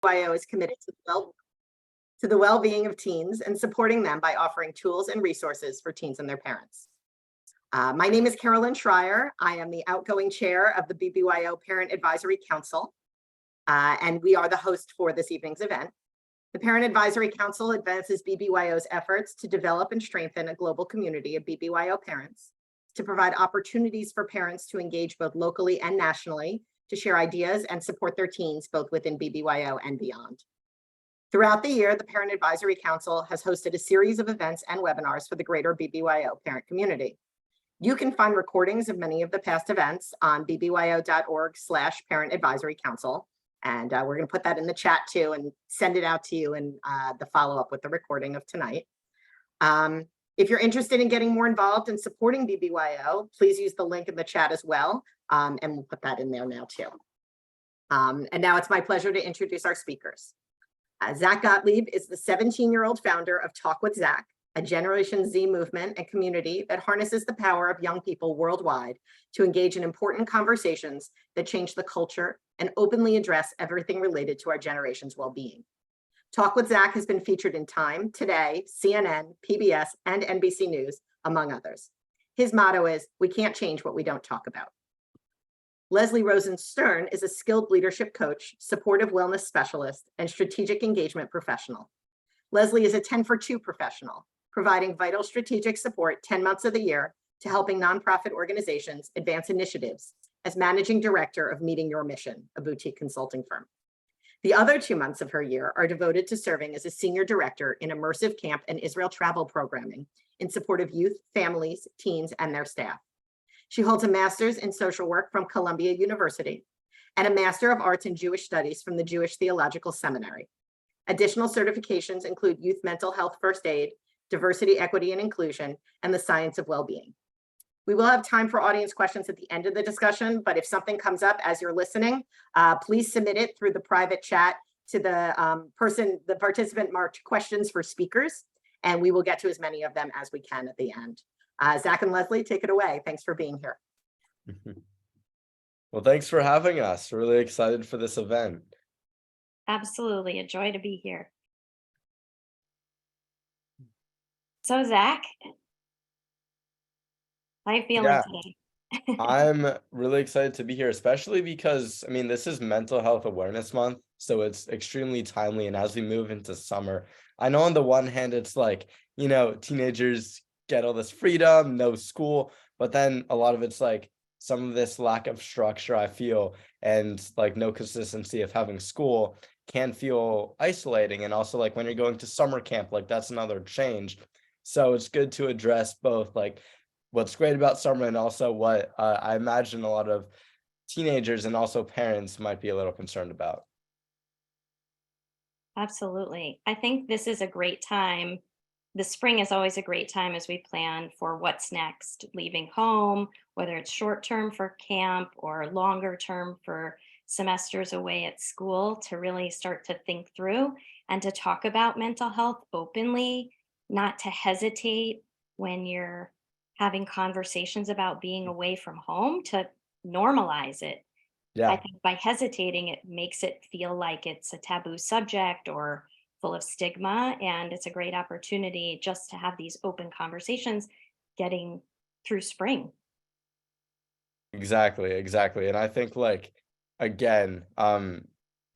BBYO is committed to the well-being of teens and supporting them by offering tools and resources for teens and their parents. My name is Carolyn Schreier. I am the outgoing chair of the BBYO Parent Advisory Council, and we are the host for this evening's event. The Parent Advisory Council advances BBYO's efforts to develop and strengthen a global community of BBYO parents, to provide opportunities for parents to engage both locally and nationally, to share ideas and support their teens both within BBYO and beyond. Throughout the year, the Parent Advisory Council has hosted a series of events and webinars for the greater BBYO parent community. You can find recordings of many of the past events on bbyo.org/parent advisory council. And we're going to put that in the chat too and send it out to you in the follow-up with the recording of tonight. If you're interested in getting more involved in supporting BBYO, please use the link in the chat as well. And we'll put that in there now too. And now it's my pleasure to introduce our speakers. Zach Gottlieb is the 17-year-old founder of Talk with Zach, a Generation Z movement and community that harnesses the power of young people worldwide to engage in important conversations that change the culture and openly address everything related to our generation's well-being. Talk with Zach has been featured in Time, Today, CNN, PBS, and NBC News, among others. His motto is, "We can't change what we don't talk about." Leslie Rosen Stern is a skilled leadership coach, supportive wellness specialist, and strategic engagement professional. Leslie is a 10-for-2 professional, providing vital strategic support 10 months of the year to helping nonprofit organizations advance initiatives as managing director of Meeting Your Mission, a boutique consulting firm. The other 2 months of her year are devoted to serving as a senior director in immersive camp and Israel travel programming in support of youth, families, teens, and their staff. She holds a master's in social work from Columbia University and a Master of Arts in Jewish Studies from the Jewish Theological Seminary. Additional certifications include youth mental health first aid, diversity, equity, and inclusion, and the science of well-being. We will have time for audience questions at the end of the discussion, but if something comes up as you're listening, please submit it through the private chat to the participant marked questions for speakers, and we will get to as many of them as we can at the end. Zach and Leslie, take it away. Thanks for being here. Well, thanks for having us. Really excited for this event. Absolutely, a joy to be here. So Zach, how are you feeling today? I'm really excited to be here, especially because, I mean, this is Mental Health Awareness Month, so it's extremely timely. And as we move into summer, I know on the one hand, it's like, you know, teenagers get all this freedom, no school, but then a lot of it's like some of this lack of structure, I feel, and like no consistency of having school can feel isolating. And also like when you're going to summer camp, like that's another change. So it's good to address both like what's great about summer and also what I imagine a lot of teenagers and also parents might be a little concerned about. Absolutely. I think this is a great time. The spring is always a great time as we plan for what's next, leaving home, whether it's short term for camp or longer term for semesters away at school, to really start to think through and to talk about mental health openly, not to hesitate when you're having conversations about being away from home, to normalize it. Yeah. I think by hesitating, it makes it feel like it's a taboo subject or full of stigma. And it's a great opportunity just to have these open conversations getting through spring. Exactly. And I think like, again,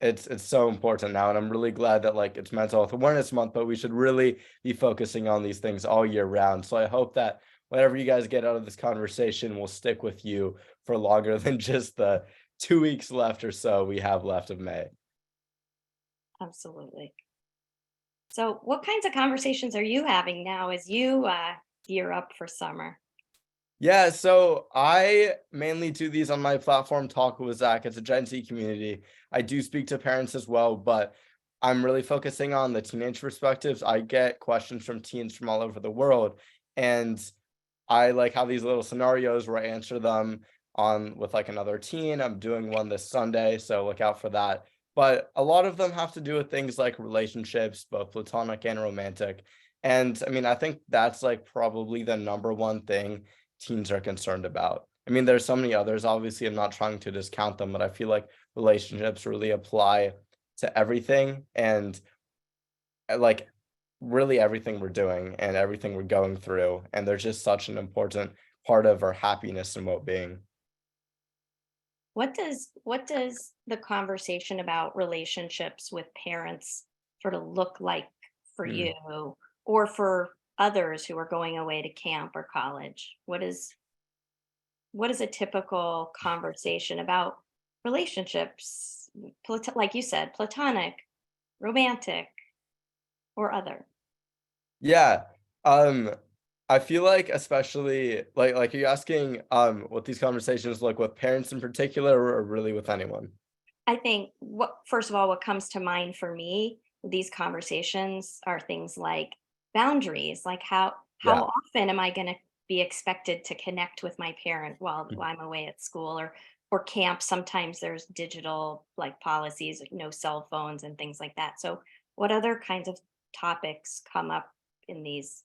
it's so important now. And I'm really glad that like it's Mental Health Awareness Month, but we should really be focusing on these things all year round. So I hope that whatever you guys get out of this conversation will stick with you for longer than just the 2 weeks left or so we have left of May. Absolutely. So what kinds of conversations are you having now as you gear up for summer? Yeah, so I mainly do these on my platform, Talk with Zach. It's a Gen Z community. I do speak to parents as well, but I'm really focusing on the teenage perspectives. I get questions from teens from all over the world, and I like have these little scenarios where I answer them on with like another teen. I'm doing one this Sunday, so look out for that. But a lot of them have to do with things like relationships, both platonic and romantic. And I mean, I think that's like probably the number one thing teens are concerned about. I mean, there's so many others. Obviously, I'm not trying to discount them, but I feel like relationships really apply to everything, and like really everything we're doing and everything we're going through. And they're just such an important part of our happiness and well-being. What does the conversation about relationships with parents sort of look like for Mm. you or for others who are going away to camp or college? What is a typical conversation about relationships, like you said, platonic, romantic, or other? Yeah. Um, I feel like especially like are you asking what these conversations look with parents in particular, or really with anyone? I think what first of all, what comes to mind for me with these conversations are things like boundaries, like how Yeah. often am I going to be expected to connect with my parent while I'm away at school or camp. Sometimes there's digital like policies, like no cell phones and things like that. So what other kinds of topics come up in these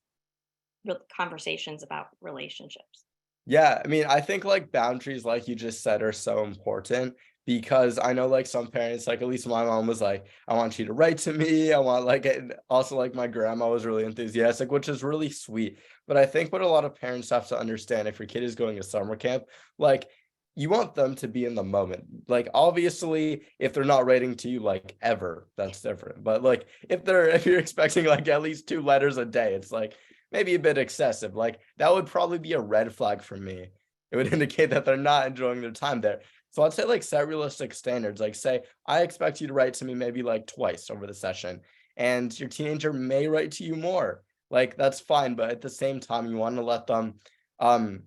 conversations about relationships? Yeah, I mean, I think like boundaries, like you just said, are so important because I know like some parents, like at least my mom was like, I want you to write to me. I want like, and also like my grandma was really enthusiastic, which is really sweet. But I think what a lot of parents have to understand if your kid is going to summer camp, like you want them to be in the moment. Like obviously, if they're not writing to you like ever, that's different. But like if you're expecting like at least 2 letters a day, it's like maybe a bit excessive. Like that would probably be a red flag for me. It would indicate that they're not enjoying their time there. So I'd say like set realistic standards. Like say, I expect you to write to me maybe like twice over the session, and your teenager may write to you more. Like that's fine, but at the same time, you want to let them um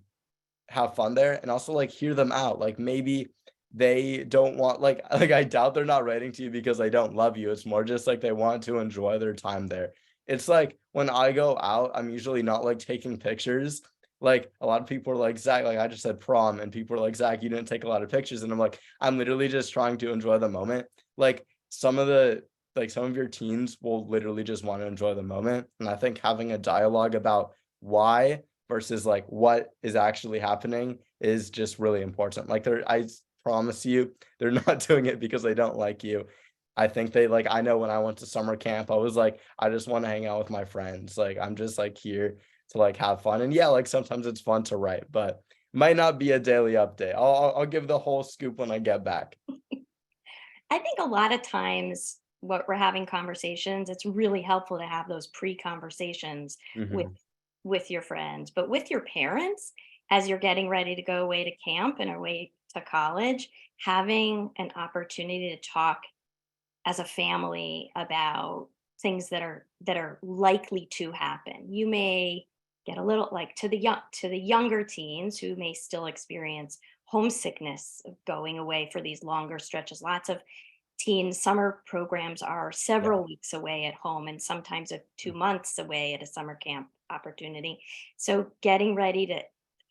have fun there and also like hear them out. Like maybe they don't want like I doubt they're not writing to you because they don't love you. It's more just like they want to enjoy their time there. It's like when I go out, I'm usually not like taking pictures. Like a lot of people are like, Zach, like I just said prom, and people are like, Zach, you didn't take a lot of pictures. And I'm like, I'm literally just trying to enjoy the moment. Like some of your teens will literally just want to enjoy the moment. And I think having a dialogue about why versus like what is actually happening is just really important. Like I promise you, they're not doing it because they don't like you. I think they like I know when I went to summer camp, I was like, I just want to hang out with my friends. Like I'm just like here to like have fun. And yeah, like sometimes it's fun to write, but might not be a daily update. I'll give the whole scoop when I get back. I think a lot of times what we're having conversations, it's really helpful to have those pre-conversations with Hmm. with your friends, but with your parents as you're getting ready to go away to camp and away to college, having an opportunity to talk as a family about things that are likely to happen. You may get a little like to the younger teens who may still experience homesickness of going away for these longer stretches. Lots of teen summer programs are Yeah. several weeks away at home and sometimes 2 months away at a summer camp opportunity. So getting ready to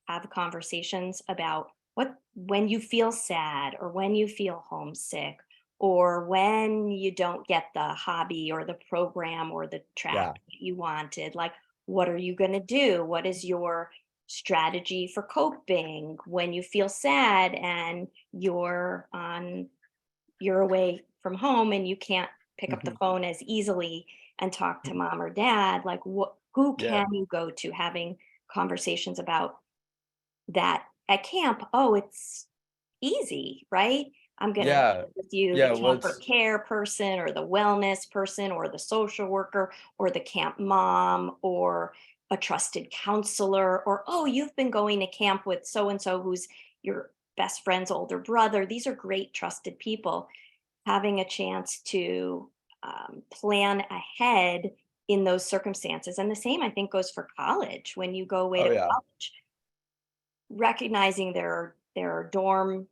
have conversations about what when you feel sad or when you feel homesick or when you don't get the hobby or the program or the track Yeah. that you wanted, like what are you going to do? What is your strategy for coping when you feel sad and you're away from home and you can't pick up the Mhm. phone as easily and talk to mom or dad? Like who Yeah. can you go to having conversations about that at camp? Oh, it's easy, right? I'm going to Yeah. share with you the Yeah. camper What's care person or the wellness person or the social worker or the camp mom or a trusted counselor or, oh, you've been going to camp with so and so who's your best friend's older brother. These are great trusted people. Having a chance to plan ahead in those circumstances. And the same, I think, goes for college. When you go away oh to yeah. college, recognizing there are dorm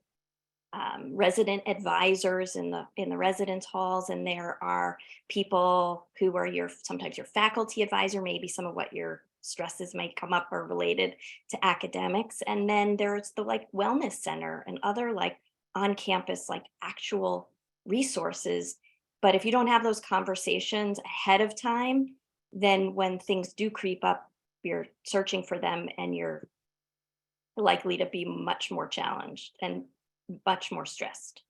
resident advisors in the residence halls, and there are people who are your sometimes your faculty advisor. Maybe some of what your stresses might come up are related to academics, and then there's the like wellness center and other like on campus like actual resources. But if you don't have those conversations ahead of time, then when things do creep up, you're searching for them and you're likely to be much more challenged and much more stressed.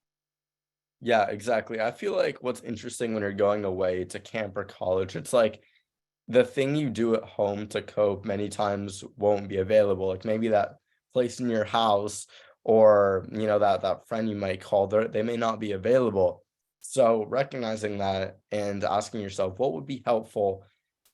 Yeah, exactly. I feel like what's interesting when you're going away to camp or college, it's like the thing you do at home to cope many times won't be available. Like maybe that place in your house or that friend you might call, they may not be available. So recognizing that and asking yourself, what would be helpful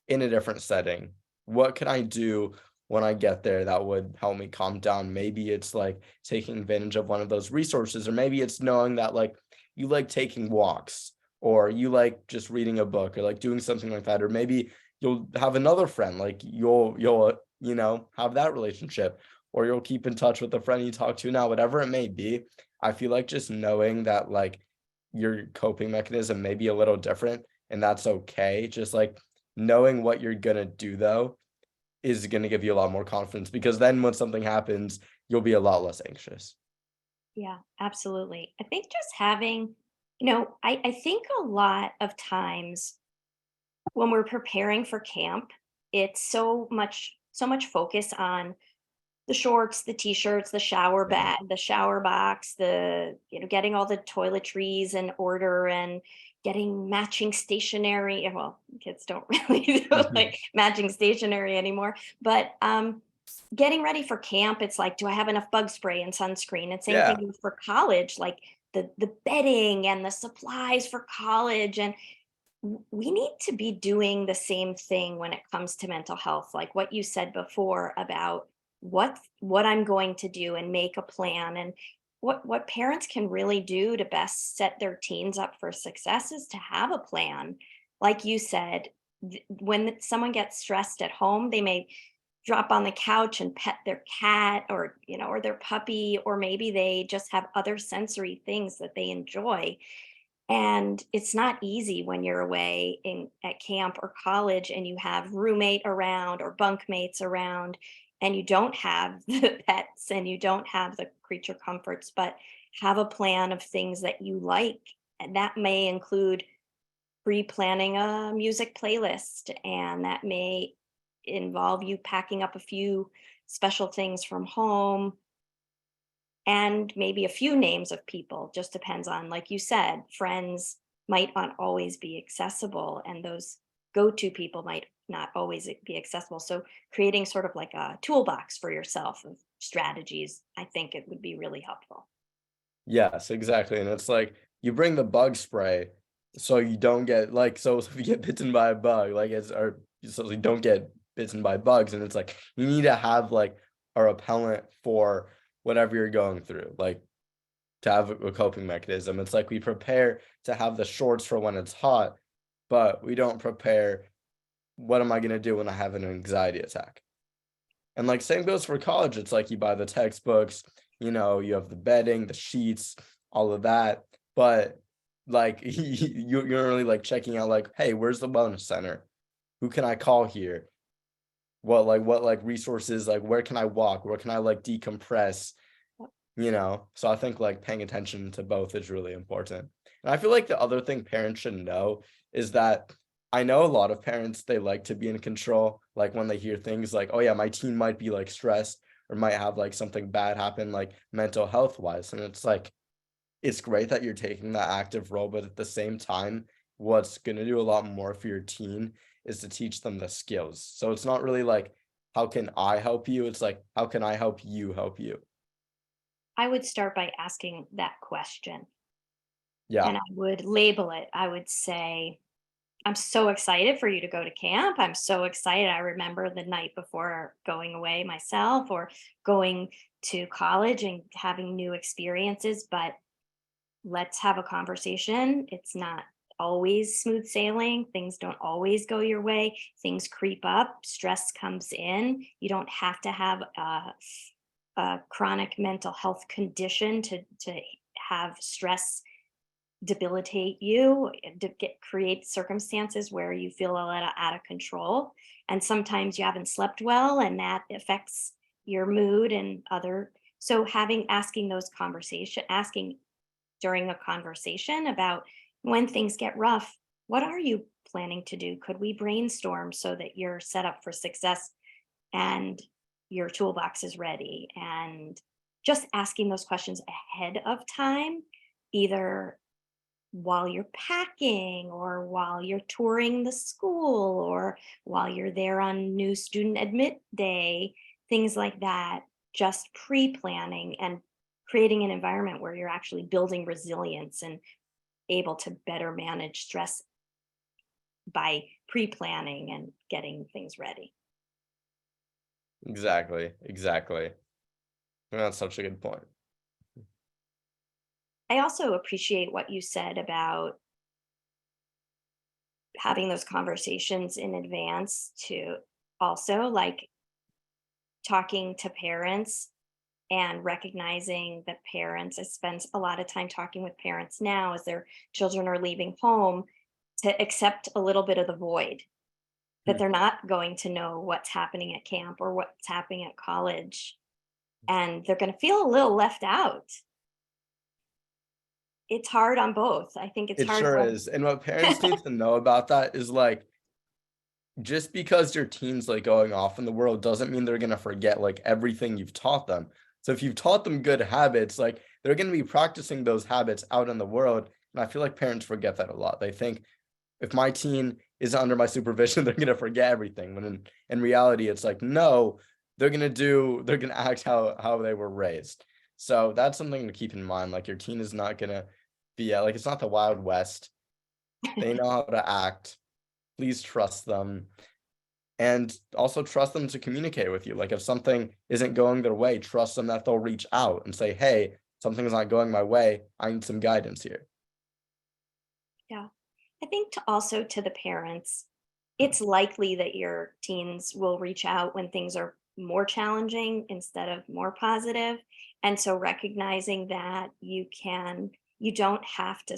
in a different setting? What can I do when I get there that would help me calm down? Maybe it's like taking advantage of one of those resources, or maybe it's knowing that like you like taking walks, or you like just reading a book, or like doing something like that, or maybe you'll have another friend, like you'll have that relationship, or you'll keep in touch with the friend you talk to now, whatever it may be. I feel like just knowing that like your coping mechanism may be a little different, and that's okay. Just like knowing what you're gonna do though is gonna give you a lot more confidence, because then when something happens, you'll be a lot less anxious. Yeah, absolutely. I think just having, I think a lot of times when we're preparing for camp, it's so much focus on the shorts, the t-shirts, the shower Yeah. bag, the shower box, getting all the toiletries in order and getting matching stationery. Well, kids don't really do Mhm. like matching stationery anymore, but getting ready for camp, it's like, do I have enough bug spray and sunscreen? And same Yeah. thing for college, like the bedding and the supplies for college. And we need to be doing the same thing when it comes to mental health, like what you said before about what I'm going to do and make a plan. And what parents can really do to best set their teens up for success is to have a plan. Like you said, when someone gets stressed at home, they may drop on the couch and pet their cat, or their puppy, or maybe they just have other sensory things that they enjoy. And it's not easy when you're away at camp or college and you have roommate around or bunkmates around, and you don't have the pets and you don't have the creature comforts, but have a plan of things that you like. And that may include pre-planning a music playlist, and that may involve you packing up a few special things from home and maybe a few names of people. Just depends on, like you said, friends might not always be accessible, and those go-to people might not always be accessible. So creating sort of like a toolbox for yourself of strategies, I think it would be really helpful. Yes, exactly, and it's like, you bring the bug spray, so you don't get like, so if you get bitten by a bug, like, it's or so you don't get bitten by bugs, and it's like, you need to have, like, a repellent for whatever you're going through, like, to have a coping mechanism. It's like we prepare to have the shorts for when it's hot, but we don't prepare, "What am I gonna do when I have an anxiety attack?" And like same goes for college. It's like you buy the textbooks, you have the bedding, the sheets, all of that. But like you're really like checking out like, hey, where's the wellness center? Who can I call here? What resources, like where can I walk? Where can I like decompress? So I think like paying attention to both is really important. And I feel like the other thing parents should know is that I know a lot of parents, they like to be in control. Like when they hear things like, oh yeah, my teen might be like stressed or might have like something bad happen, like mental health wise. And it's like, it's great that you're taking that active role, but at the same time, what's going to do a lot more for your teen is to teach them the skills. So it's not really like, how can I help you? It's like, how can I help you help you? I would start by asking that question, Yeah. and I would label it. I would say, I'm so excited for you to go to camp. I'm so excited. I remember the night before going away myself, or going to college and having new experiences, but let's have a conversation. It's not always smooth sailing. Things don't always go your way. Things creep up, stress comes in. You don't have to have a chronic mental health condition to have stress debilitate you, to create circumstances where you feel a little out of control. And sometimes you haven't slept well, and that affects your mood and other. So asking those conversation, asking during a conversation about when things get rough, what are you planning to do? Could we brainstorm so that you're set up for success and your toolbox is ready? And just asking those questions ahead of time, either while you're packing, or while you're touring the school, or while you're there on new student admit day, things like that. Just pre-planning and creating an environment where you're actually building resilience and able to better manage stress by pre-planning and getting things ready. Exactly. That's such a good point. I also appreciate what you said about having those conversations in advance, to also like talking to parents and recognizing that parents, I spend a lot of time talking with parents now as their children are leaving home, to accept a little bit of the void, that Hmm. they're not going to know what's happening at camp or what's happening at college, and they're going to feel a little left out. It's hard on both. I think it's It hard sure when is. And what parents need to know about that is like, just because your teen's like going off in the world doesn't mean they're gonna forget like everything you've taught them. So if you've taught them good habits, like they're gonna be practicing those habits out in the world. And I feel like parents forget that a lot. They think if my teen is under my supervision, they're gonna forget everything. When in reality, it's like, no, they're gonna act how they were raised. So that's something to keep in mind. Like your teen is not gonna be like, it's not the Wild West. They know how to act. Please trust them, and also trust them to communicate with you. Like if something isn't going their way, trust them that they'll reach out and say, hey, something's not going my way, I need some guidance here. Yeah. I think also to the parents, it's likely that your teens will reach out when things are more challenging instead of more positive. And so recognizing that you don't have to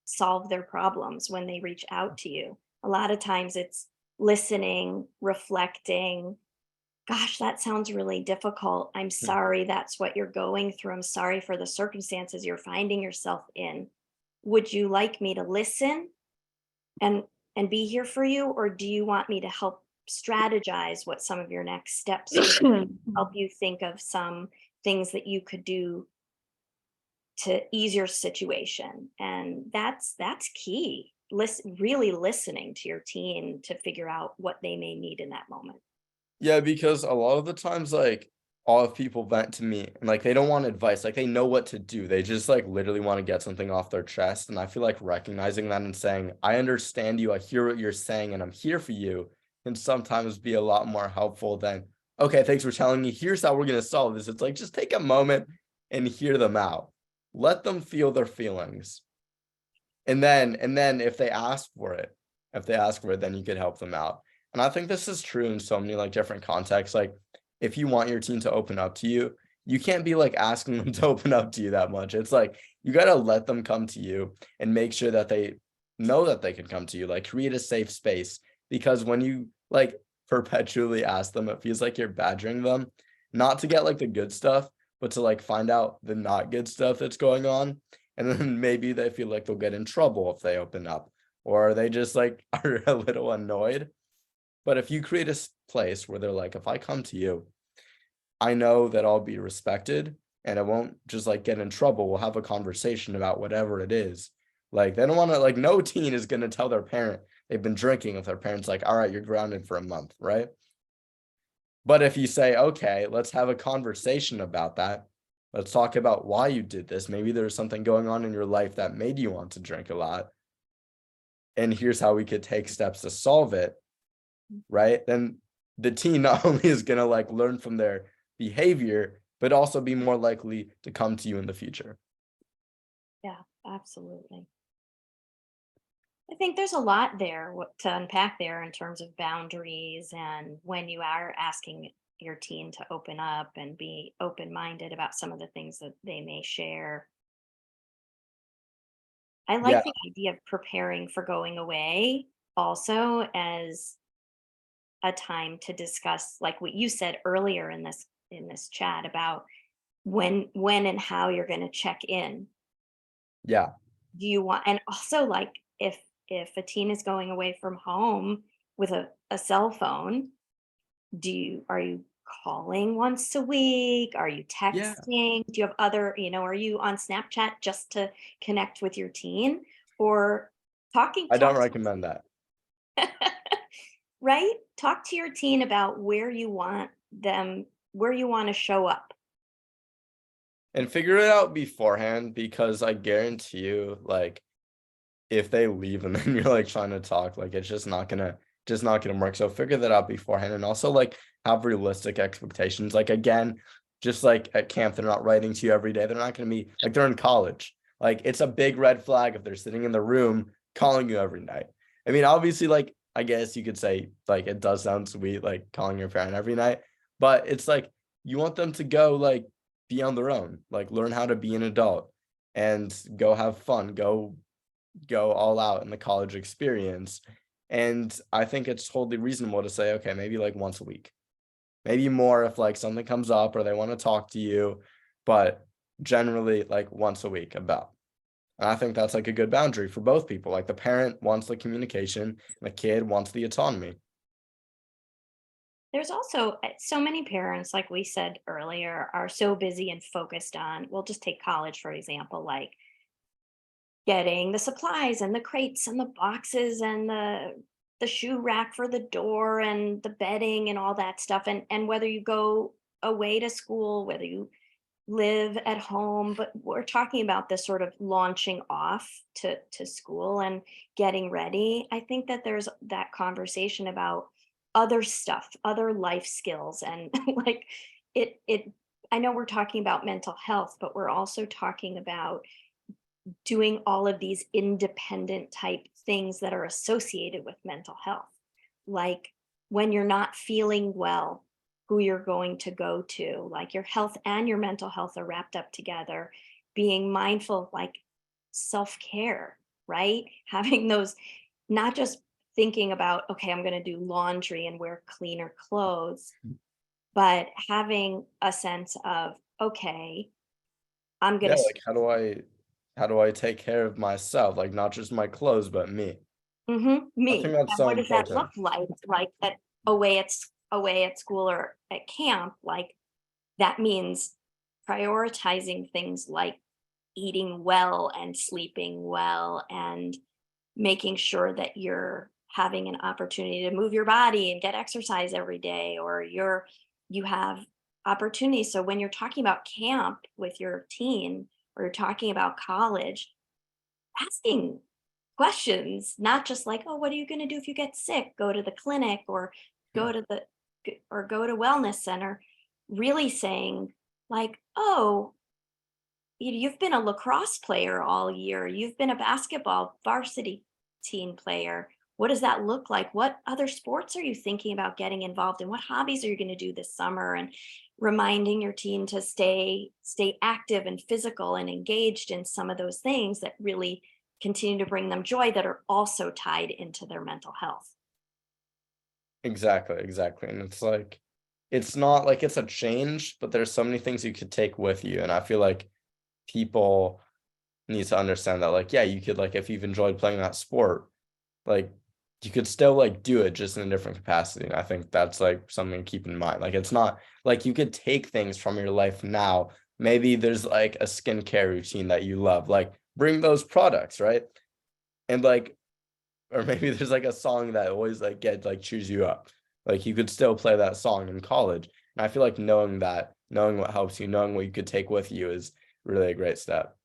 solve their problems when they reach out to you. A lot of times it's listening, reflecting. Gosh, that sounds really difficult. I'm Hmm. sorry that's what you're going through. I'm sorry for the circumstances you're finding yourself in. Would you like me to listen and be here for you, or do you want me to help strategize what some of your next steps could be? Help you think of some things that you could do to ease your situation. And that's key. Really listening to your teen to figure out what they may need in that moment. Yeah, because a lot of the times, like all of people vent to me and like they don't want advice, like they know what to do. They just like literally want to get something off their chest. And I feel like recognizing that and saying, I understand you, I hear what you're saying, and I'm here for you, can sometimes be a lot more helpful than, okay, thanks for telling me. Here's how we're gonna solve this. It's like just take a moment and hear them out. Let them feel their feelings. And then if they ask for it, then you could help them out. And I think this is true in so many like different contexts. Like if you want your teen to open up to you, you can't be like asking them to open up to you that much. It's like you got to let them come to you and make sure that they know that they can come to you. Like create a safe space, because when you like perpetually ask them, it feels like you're badgering them, not to get like the good stuff, but to like find out the not good stuff that's going on. And then maybe they feel like they'll get in trouble if they open up, or they just like are a little annoyed. But if you create a place where they're like, if I come to you, I know that I'll be respected and I won't just like get in trouble. We'll have a conversation about whatever it is. Like they don't want to, like no teen is going to tell their parent they've been drinking if their parents like, all right, you're grounded for a month, right? But if you say, okay, let's have a conversation about that. Let's talk about why you did this. Maybe there's something going on in your life that made you want to drink a lot. And here's how we could take steps to solve it, right? Then the teen not only is going to like learn from their behavior, but also be more likely to come to you in the future. Yeah, absolutely. I think there's a lot there to unpack there in terms of boundaries, and when you are asking your teen to open up and be open-minded about some of the things that they may share. I Yeah. like the idea of preparing for going away also as a time to discuss, like what you said earlier in this chat, about when and how you're going to check in. Yeah. Do you want, and also like if a teen is going away from home with a cell phone, are you calling once a week? Are you Yeah. texting? Do you have other, are you on Snapchat just to connect with your teen? or I don't talk recommend that. right? Talk to your teen about where you want them, where you want to show up. And figure it out beforehand, because I guarantee you, like, if they leave and then you're like trying to talk, like it's just not gonna work. So figure that out beforehand, and also like have realistic expectations. Like, again, just like at camp, they're not writing to you every day. They're not gonna be like, they're in college. Like, it's a big red flag if they're sitting in the room calling you every night. I mean, obviously, like, I guess you could say, like, it does sound sweet, like calling your parent every night, but it's like you want them to go like be on their own, like learn how to be an adult and go have fun, go all out in the college experience. And I think it's totally reasonable to say, okay, maybe like once a week, maybe more if like something comes up or they want to talk to you, but generally like once a week about. And I think that's like a good boundary for both people. Like, the parent wants the communication and the kid wants the autonomy. There's also so many parents, like we said earlier, are so busy and focused on, we'll just take college, for example, like getting the supplies and the crates and the boxes and the shoe rack for the door and the bedding and all that stuff. And whether you go away to school, whether you live at home, but we're talking about this sort of launching off to school and getting ready. I think that there's that conversation about other stuff, other life skills, and like it I know we're talking about mental health, but we're also talking about doing all of these independent type things that are associated with mental health. Like when you're not feeling well, who you're going to go to, like your health and your mental health are wrapped up together, being mindful of like self care, right? Having those, not just thinking about, okay, I'm going to do laundry and wear cleaner clothes, but having a sense of, okay, I'm going Yeah, to like how do I take care of myself? Like, not just my clothes, but me. I think Me. that's And so what does that look important. like at away at school or at camp? Like that means prioritizing things like eating well and sleeping well and making sure that you're having an opportunity to move your body and get exercise every day, or you have opportunities. So when you're talking about camp with your teen, or you're talking about college, asking questions, not just like, oh, what are you going to do if you get sick? Go to the clinic or go to the go to wellness center. Really saying like, oh, you've been a lacrosse player all year. You've been a basketball varsity team player. What does that look like? What other sports are you thinking about getting involved in? What hobbies are you going to do this summer? And reminding your teen to stay active and physical and engaged in some of those things that really continue to bring them joy, that are also tied into their mental health. Exactly, exactly. And it's like, it's not like it's a change, but there's so many things you could take with you. And I feel like people need to understand that, like, yeah, you could, like, if you've enjoyed playing that sport, like, you could still like do it just in a different capacity. And I think that's like something to keep in mind. Like, it's not like you could take things from your life now. Maybe there's like a skincare routine that you love, like bring those products, right? And like, or maybe there's like a song that always like cheers you up. Like, you could still play that song in college. And I feel like knowing that, knowing what helps you, knowing what you could take with you is really a great step.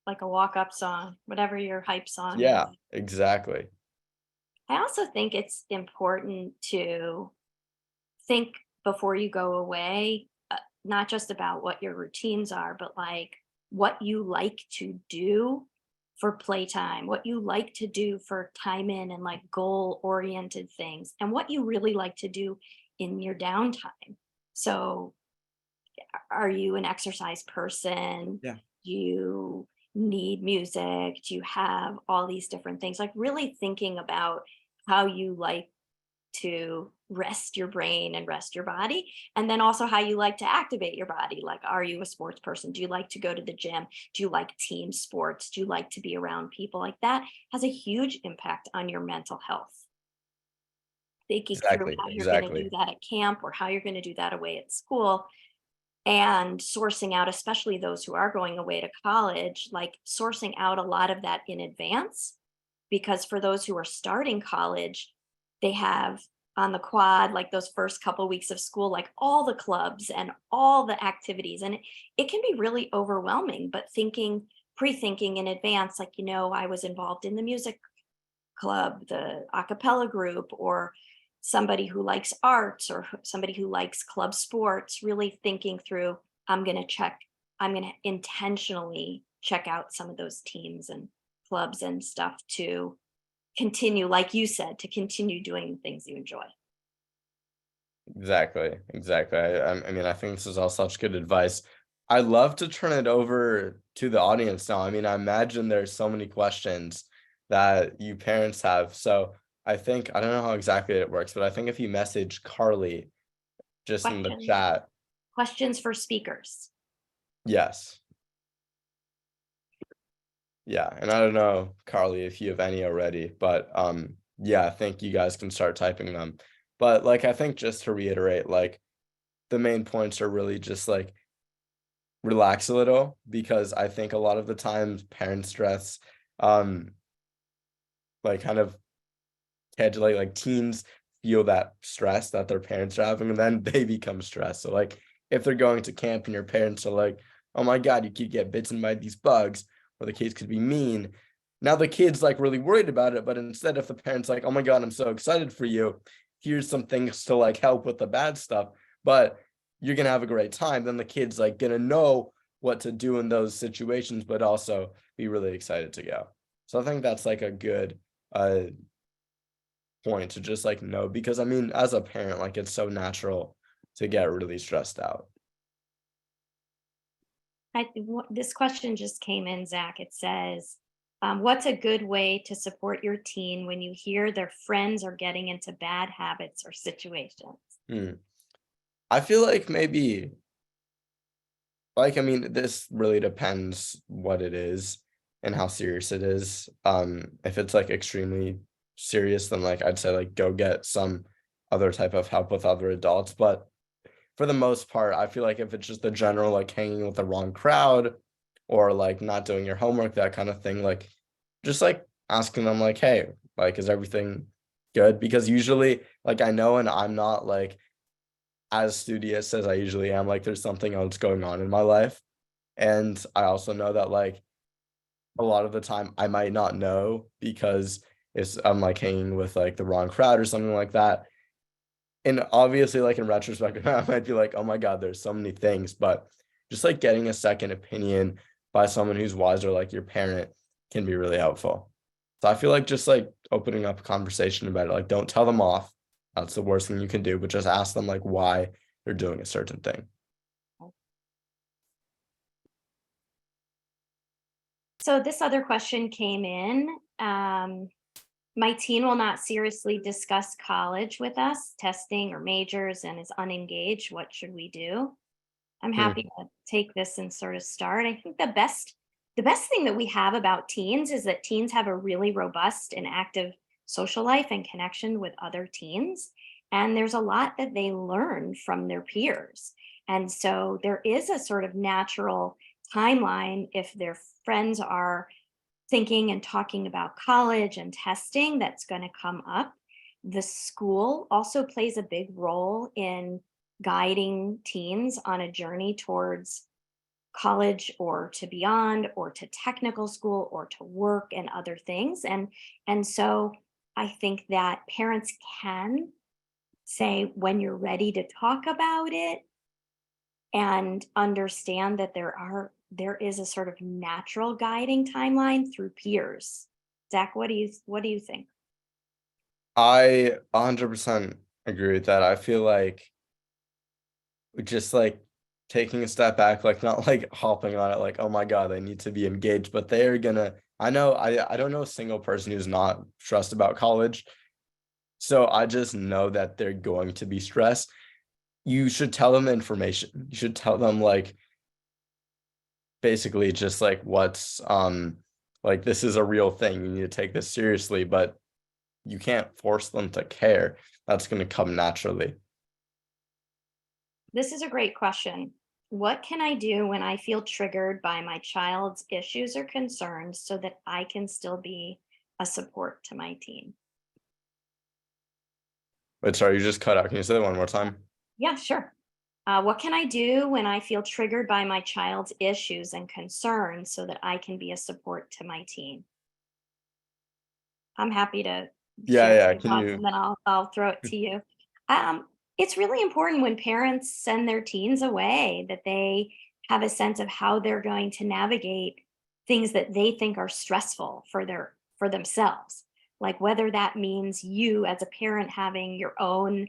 Like a walk-up song, whatever your hype song is. Yeah, exactly. I also think it's important to think before you go away, not just about what your routines are, but like what you like to do for playtime, what you like to do for time in and like goal oriented things, and what you really like to do in your downtime. So, are you an exercise person? Yeah. Do you need music? Do you have all these different things? Like, really thinking about how you like to rest your brain and rest your body, and then also how you like to activate your body. Like, are you a sports person? Do you like to go to the gym? Do you like team sports? Do you like to be around people? Like, that has a huge impact on your mental health. Thinking through Exactly, how you're going to do exactly. that at camp or how you're going to do that away at school, and sourcing out, especially those who are going away to college, like sourcing out a lot of that in advance. Because for those who are starting college, they have on the quad, like those first couple weeks of school, like all the clubs and all the activities. And it can be really overwhelming, but pre-thinking in advance, like, I was involved in the music club, the a cappella group, or somebody who likes arts, or somebody who likes club sports, really thinking through, I'm going to intentionally check out some of those teams and clubs and stuff to continue, like you said, to continue doing the things you enjoy. Exactly. I mean, I think this is all such good advice. I'd love to turn it over to the audience now. I mean, I imagine there's so many questions that you parents have. So I don't know how exactly it works, but I think if you message Carly just in the chat. Questions for speakers. Yes. Yeah, and I don't know, Carly, if you have any already, but yeah, I think you guys can start typing them. But like, I think just to reiterate, like the main points are really just like relax a little, because I think a lot of the times parent stress, like kind of like teens feel that stress that their parents are having, and then they become stressed. So like if they're going to camp and your parents are like, oh my God, you could get bitten by these bugs, or the kids could be mean. Now the kid's like really worried about it, but instead if the parents like, oh my God, I'm so excited for you, here's some things to like help with the bad stuff, but you're gonna have a great time, then the kid's like gonna know what to do in those situations, but also be really excited to go. So I think that's like a good point to just like know, because I mean, as a parent, like it's so natural to get really stressed out. This question just came in, Zach. It says, what's a good way to support your teen when you hear their friends are getting into bad habits or situations? I feel like maybe, like, I mean, this really depends what it is and how serious it is. If it's like extremely serious, then like I'd say like go get some other type of help with other adults. But for the most part, I feel like if it's just the general like hanging with the wrong crowd, or like not doing your homework, that kind of thing, like just like asking them like, hey, like is everything good? Because usually like I know, and I'm not like as studious as I usually am, like there's something else going on in my life. And I also know that like a lot of the time I might not know, because I'm like hanging with like the wrong crowd or something like that. And obviously, like in retrospect, I might be like, oh my God, there's so many things, but just like getting a second opinion by someone who's wiser, like your parent, can be really helpful. So I feel like just like opening up a conversation about it, like don't tell them off. That's the worst thing you can do, but just ask them like why they're doing a certain thing. So this other question came in. My teen will not seriously discuss college with us, testing or majors, and is unengaged. What should we do? I'm happy to take this and sort of start. I think the best thing that we have about teens is that teens have a really robust and active social life and connection with other teens. And there's a lot that they learn from their peers. And so there is a sort of natural timeline if their friends are thinking and talking about college and testing that's going to come up. The school also plays a big role in guiding teens on a journey towards college or to beyond or to technical school or to work and other things. And so I think that parents can say when you're ready to talk about it, and understand that there is a sort of natural guiding timeline through peers. Zach, what do you think? I 100% agree with that. I feel like just like taking a step back, like not like hopping on it, like, oh my God, they need to be engaged, but they're gonna, I don't know a single person who's not stressed about college. So I just know that they're going to be stressed. You should tell them information. You should tell them like basically just like what's like this is a real thing. You need to take this seriously, but you can't force them to care. That's going to come naturally. This is a great question. What can I do when I feel triggered by my child's issues or concerns so that I can still be a support to my teen? Wait, sorry, you just cut out. Can you say that one more time? Yeah, sure. What can I do when I feel triggered by my child's issues and concerns so that I can be a support to my teen? I'm happy to Yeah, share yeah. my Can thoughts you? and then I'll throw it to you. It's really important when parents send their teens away that they have a sense of how they're going to navigate things that they think are stressful for themselves. Like whether that means you as a parent having your own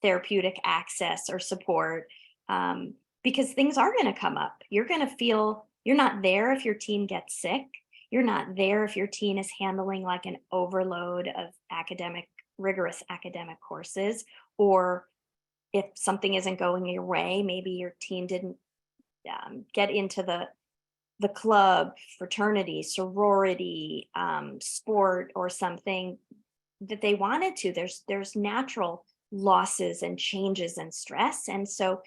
therapeutic access or support, um, because things are going to come up. You're going to feel you're not there if your teen gets sick. You're not there if your teen is handling like an overload of rigorous academic courses, or if something isn't going your way, maybe your teen didn't get into the club, fraternity, sorority, sport, or something that they wanted to. There's natural losses and changes and stress, and so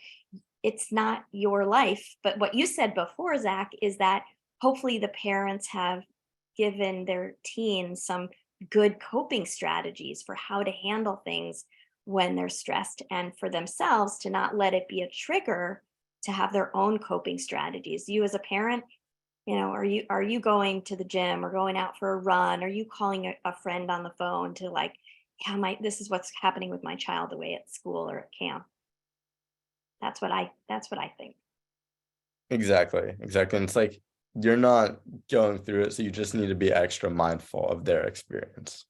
it's not your life. But what you said before, Zach, is that hopefully the parents have given their teens some good coping strategies for how to handle things when they're stressed, and for themselves to not let it be a trigger to have their own coping strategies. You as a parent, are you going to the gym or going out for a run? Are you calling a friend on the phone to like, yeah, this is what's happening with my child away at school or at camp? That's what I think. Exactly, exactly. And it's like you're not going through it, so you just need to be extra mindful of their experience.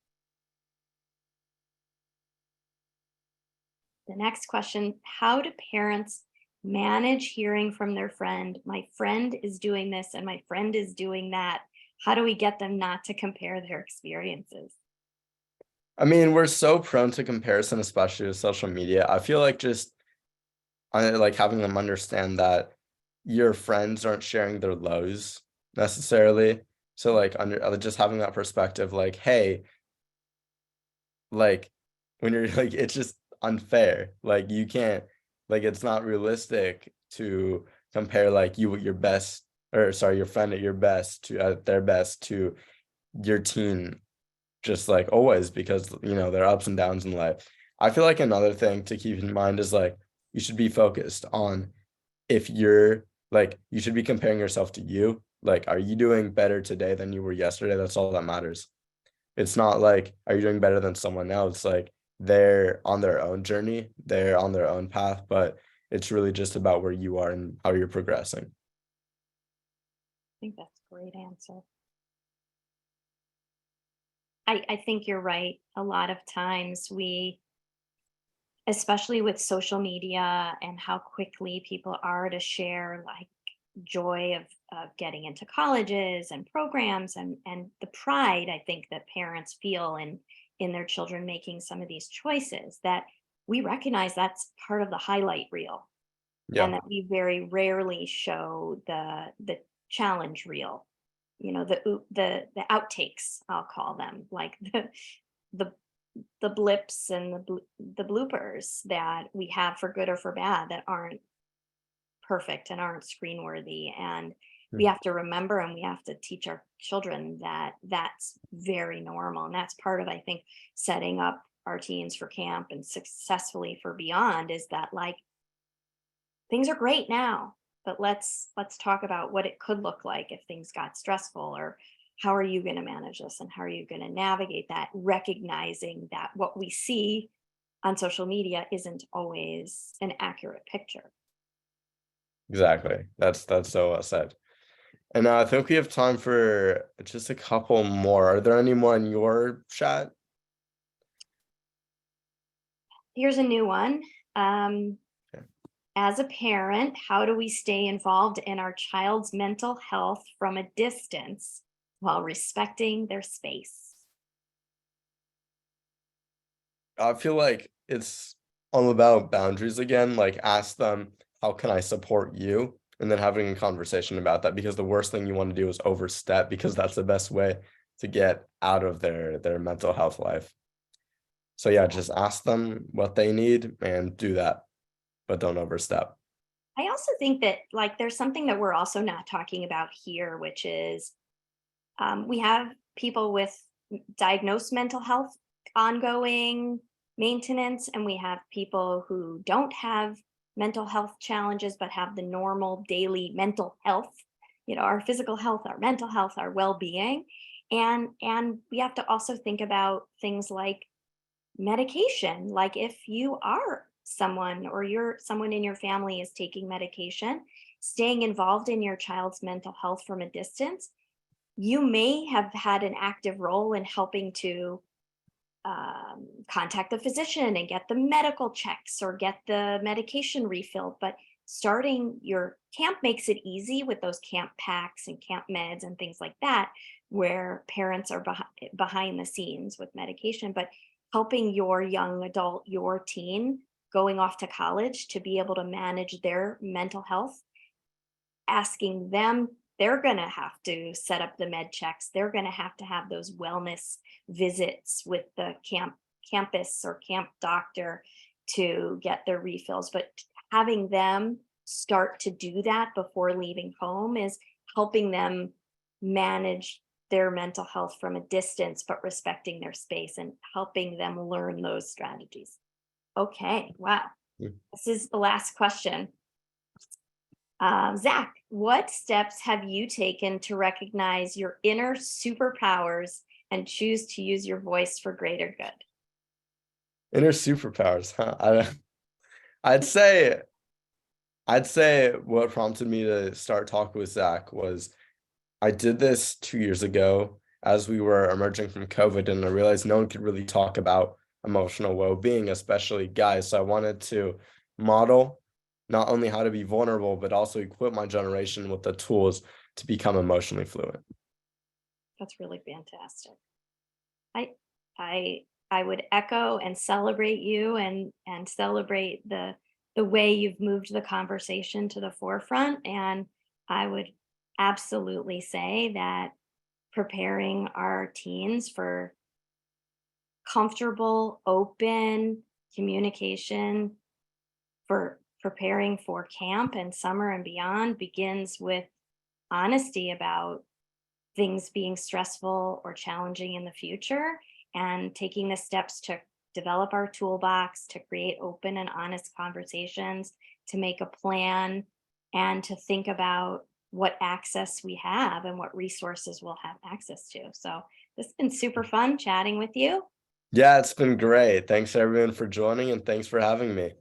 The next question, how do parents manage hearing from their friend? My friend is doing this and my friend is doing that. How do we get them not to compare their experiences? I mean, we're so prone to comparison, especially with social media. I feel like just like having them understand that your friends aren't sharing their lows necessarily. So like under just having that perspective, like, hey, like when you're like, it's just unfair. Like you can't, like it's not realistic to compare like you at your best, or sorry, your friend at your best to at their best to your teen, just like always, because there are ups and downs in life. I feel like another thing to keep in mind is like you should be focused on, if you're like, you should be comparing yourself to you. Like, are you doing better today than you were yesterday? That's all that matters. It's not like, are you doing better than someone else? Like, they're on their own journey, they're on their own path, but it's really just about where you are and how you're progressing. I think that's a great answer. I think you're right. A lot of times especially with social media and how quickly people are to share like joy of getting into colleges and programs, and the pride I think that parents feel in their children making some of these choices, that we recognize that's part of the highlight reel, Yeah, and that we very rarely show the challenge reel, the outtakes, I'll call them, like the the blips and the bloopers that we have for good or for bad that aren't perfect and aren't screen worthy. And we have to remember, and we have to teach our children that that's very normal, and that's part of, I think, setting up our teens for camp and successfully for beyond, is that like things are great now, but let's talk about what it could look like if things got stressful, or how are you going to manage this and how are you going to navigate that, recognizing that what we see on social media isn't always an accurate picture. exactly. That's so well said. And I think we have time for just a couple more. Are there any more in your chat? Here's a new one. um, Okay. as a parent, how do we stay involved in our child's mental health from a distance while respecting their space? I feel like it's all about boundaries again. Like, ask them, how can I support you? And then having a conversation about that, because the worst thing you want to do is overstep, because that's the best way to get out of their mental health life. So yeah, just ask them what they need and do that, but don't overstep. I also think that like there's something that we're also not talking about here, which is we have people with diagnosed mental health ongoing maintenance, and we have people who don't have mental health challenges but have the normal daily mental health, our physical health, our mental health, our well-being. And we have to also think about things like medication. Like if you are someone or you're someone in your family is taking medication, staying involved in your child's mental health from a distance, you may have had an active role in helping to contact the physician and get the medical checks or get the medication refilled. But starting your camp makes it easy with those camp packs and camp meds and things like that, where parents are behind the scenes with medication, but helping your young adult, your teen going off to college to be able to manage their mental health, asking them, they're going to have to set up the med checks. They're going to have those wellness visits with the campus or camp doctor to get their refills. But having them start to do that before leaving home is helping them manage their mental health from a distance, but respecting their space and helping them learn those strategies. Okay, wow. This is the last question. Zach, what steps have you taken to recognize your inner superpowers and choose to use your voice for greater good? Inner superpowers, huh? I'd say what prompted me to start talking with Zach was I did this 2 years ago as we were emerging from COVID, and I realized no one could really talk about emotional well-being, especially guys. So I wanted to model not only how to be vulnerable, but also equip my generation with the tools to become emotionally fluent. That's really fantastic. I would echo and celebrate you and celebrate the way you've moved the conversation to the forefront. And I would absolutely say that preparing our teens for comfortable, open communication, for preparing for camp and summer and beyond, begins with honesty about things being stressful or challenging in the future, and taking the steps to develop our toolbox, to create open and honest conversations, to make a plan, and to think about what access we have and what resources we'll have access to. So this has been super fun chatting with you. Yeah, it's been great. Thanks everyone for joining, and thanks for having me.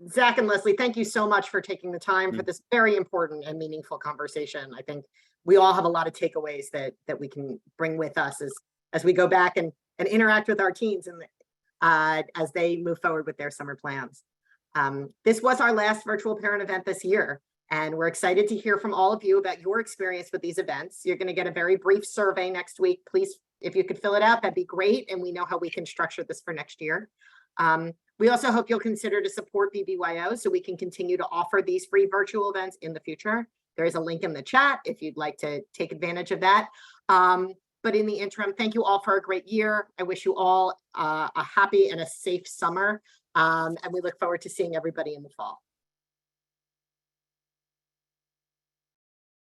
Zach and Leslie, thank you so much for taking the time for this very important and meaningful conversation. I think we all have a lot of takeaways that we can bring with us as we go back and interact with our teens and as they move forward with their summer plans. This was our last virtual parent event this year, and we're excited to hear from all of you about your experience with these events. You're going to get a very brief survey next week. Please, if you could fill it out, that'd be great, and we know how we can structure this for next year. We also hope you'll consider to support BBYO so we can continue to offer these free virtual events in the future. There is a link in the chat if you'd like to take advantage of that. But in the interim, thank you all for a great year. I wish you all a happy and a safe summer. And we look forward to seeing everybody in the fall.